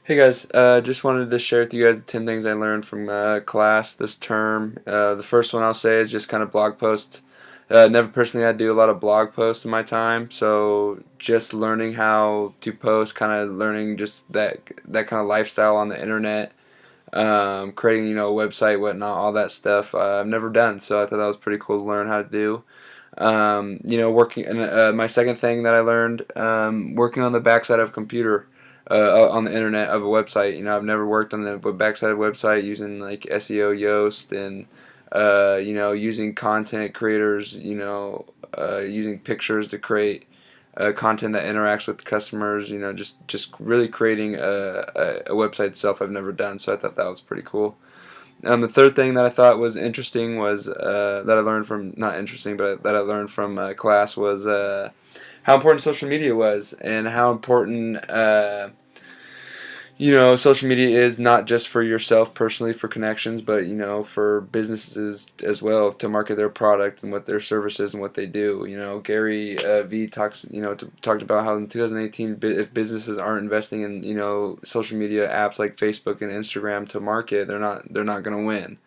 Hey guys, just wanted to share with you guys the 10 things I learned from class this term. The first one I'll say is just kind of blog posts. Never personally had to do a lot of blog posts in my time, so just learning how to post, kind of learning just that kind of lifestyle on the internet, creating a website, whatnot, all that stuff. I've never done, so I thought that was pretty cool to learn how to do. Working. And my second thing that I learned, working on the backside of a computer, on the internet of a website. I've never worked on the backside of a website using like SEO, Yoast, and using content creators. Using pictures to create content that interacts with customers. Just really creating a website itself. I've never done, so I thought that was pretty cool. The third thing that I thought was interesting was that I learned from not interesting, but that I learned from class was how important social media was and how important social media is not just for yourself personally for connections, but for businesses as well to market their product and what their services and what they do. Gary V talks talked about how in 2018, if businesses aren't investing in social media apps like Facebook and Instagram to market, they're not going to win.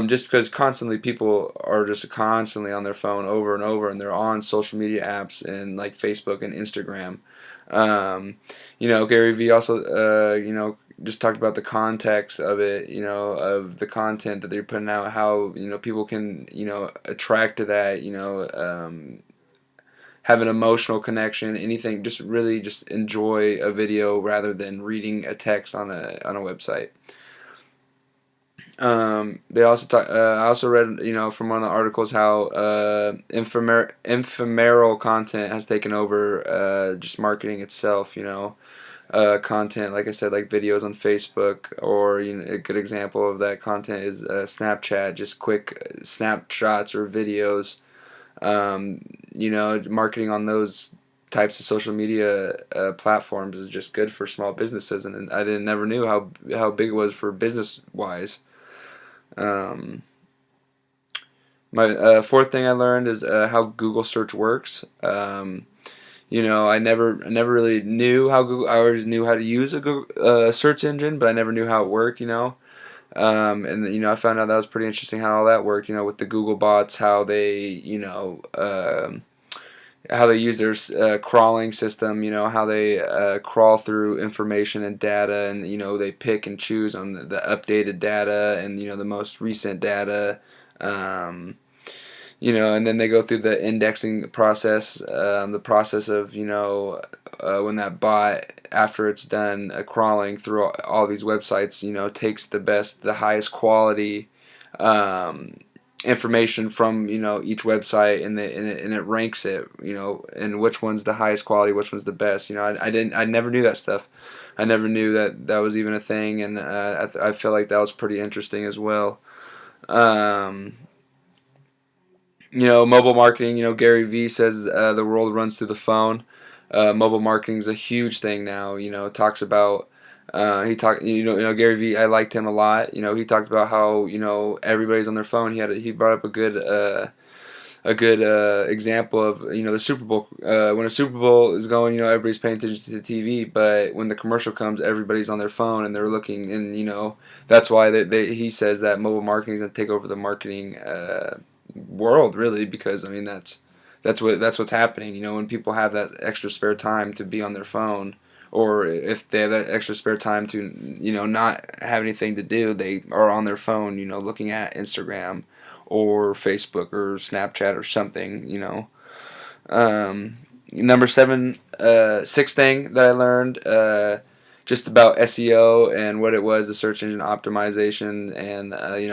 Just because constantly people are just constantly on their phone over and over, and they're on social media apps and like Facebook and Instagram. Gary Vee also, just talked about the context of it, of the content that they're putting out, how, people can, attract to that, have an emotional connection, anything, just really just enjoy a video rather than reading a text on a website. They also talk. I also read, from one of the articles how ephemeral content has taken over just marketing itself. Content like I said, like videos on Facebook, or a good example of that content is Snapchat, just quick snapshots or videos. Marketing on those types of social media platforms is just good for small businesses, and I didn't never knew how big it was for business wise. Um, my fourth thing I learned is how Google search works. I never really knew how Google. I always knew how to use a Google search engine, but I never knew how it worked. And I found out that was pretty interesting how all that worked. With the Google bots, how they use their crawling system, how they crawl through information and data, and they pick and choose on the updated data and the most recent data, and then they go through the indexing process, the process of when that bot, after it's done crawling through all these websites, takes the highest quality information from each website, and it ranks it, and which one's the highest quality, which one's the best. I never knew that stuff. I never knew that was even a thing, and I feel like that was pretty interesting as well. Um, Mobile marketing. Gary Vee says the world runs through the phone. Mobile marketing is a huge thing now. Talks about Gary Vee. I liked him a lot. He talked about how everybody's on their phone. He brought up a good example of the Super Bowl. When a Super Bowl is going, everybody's paying attention to the TV, but when the commercial comes, everybody's on their phone and they're looking, and that's why he says that mobile marketing is going to take over the marketing world, really, because I mean that's what's happening. When people have that extra spare time to be on their phone, or if they have that extra spare time to not have anything to do, they are on their phone, looking at Instagram or Facebook or Snapchat or something. Number seven, sixth thing that I learned, just about SEO and what it was, the search engine optimization, and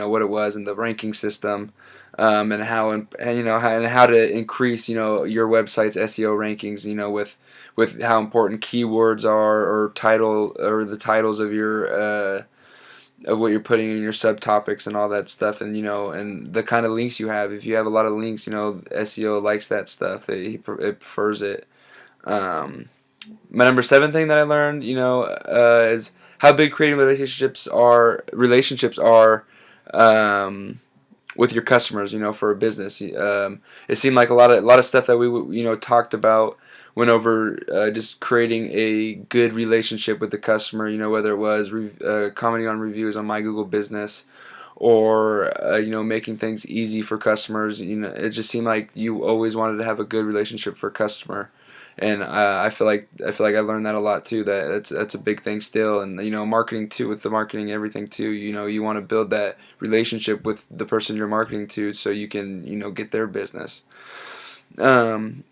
what it was, and the ranking system, and how to increase your website's SEO rankings, with how important keywords are, or the titles of what you're putting in your subtopics and all that stuff, and the kind of links you have. If you have a lot of links, SEO likes that stuff. It prefers it. My number seven thing that I learned, is how big creating relationships are with your customers. For a business, it seemed like a lot of stuff that we talked about went over just creating a good relationship with the customer. Whether it was commenting on reviews on My Google Business, or making things easy for customers. It just seemed like you always wanted to have a good relationship for a customer, and I feel like I learned that a lot too. That's a big thing still, and marketing too, with the marketing everything too. You want to build that relationship with the person you're marketing to, so you can get their business. Um,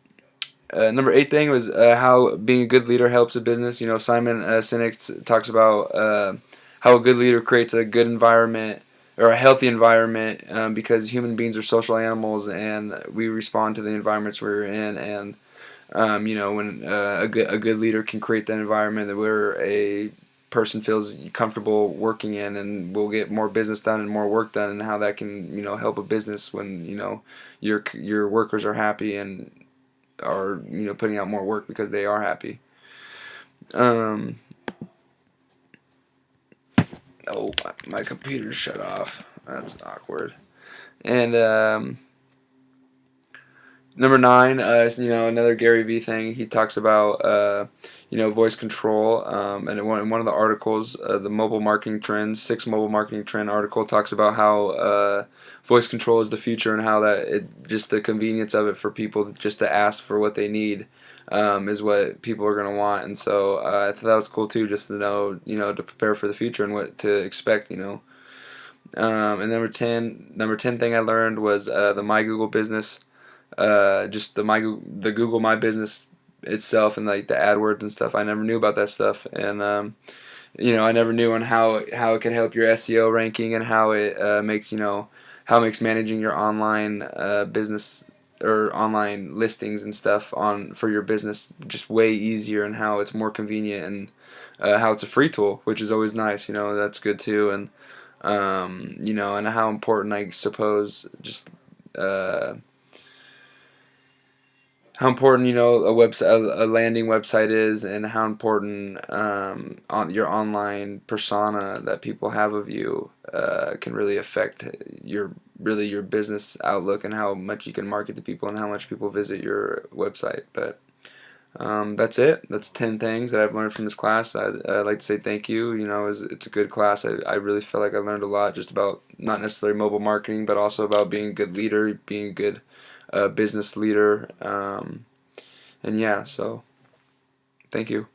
Number 8 thing was how being a good leader helps a business. Simon Sinek talks about how a good leader creates a good environment, or a healthy environment, because human beings are social animals and we respond to the environments we're in. And when a good leader can create that environment that where a person feels comfortable working in, and will get more business done and more work done, and how that can help a business when your workers are happy and are putting out more work because they are happy. Um, oh, my computer shut off. That's awkward. And number 9 is another Gary Vee thing. He talks about voice control. And in one of the articles, the mobile marketing trends, 6 mobile marketing trend article, talks about how voice control is the future, and how that just the convenience of it for people just to ask for what they need is what people are going to want. And so I thought that was cool too, just to know to prepare for the future and what to expect. And number ten thing I learned was the My Google Business, just the Google My Business itself, and like the AdWords and stuff. I never knew about that stuff, and I never knew on how it can help your SEO ranking, and how it makes managing your online business, or online listings and stuff on for your business just way easier, and how it's more convenient, and how it's a free tool, which is always nice. That's good too. And and how important, I suppose, just how important a website, a landing website is, and how important on your online persona that people have of you can really affect your business outlook, and how much you can market to people, and how much people visit your website. But that's it. That's 10 things that I've learned from this class. I'd like to say thank you. It's a good class. I really feel like I learned a lot, just about not necessarily mobile marketing, but also about being a good leader, being a good business leader. And yeah, so thank you.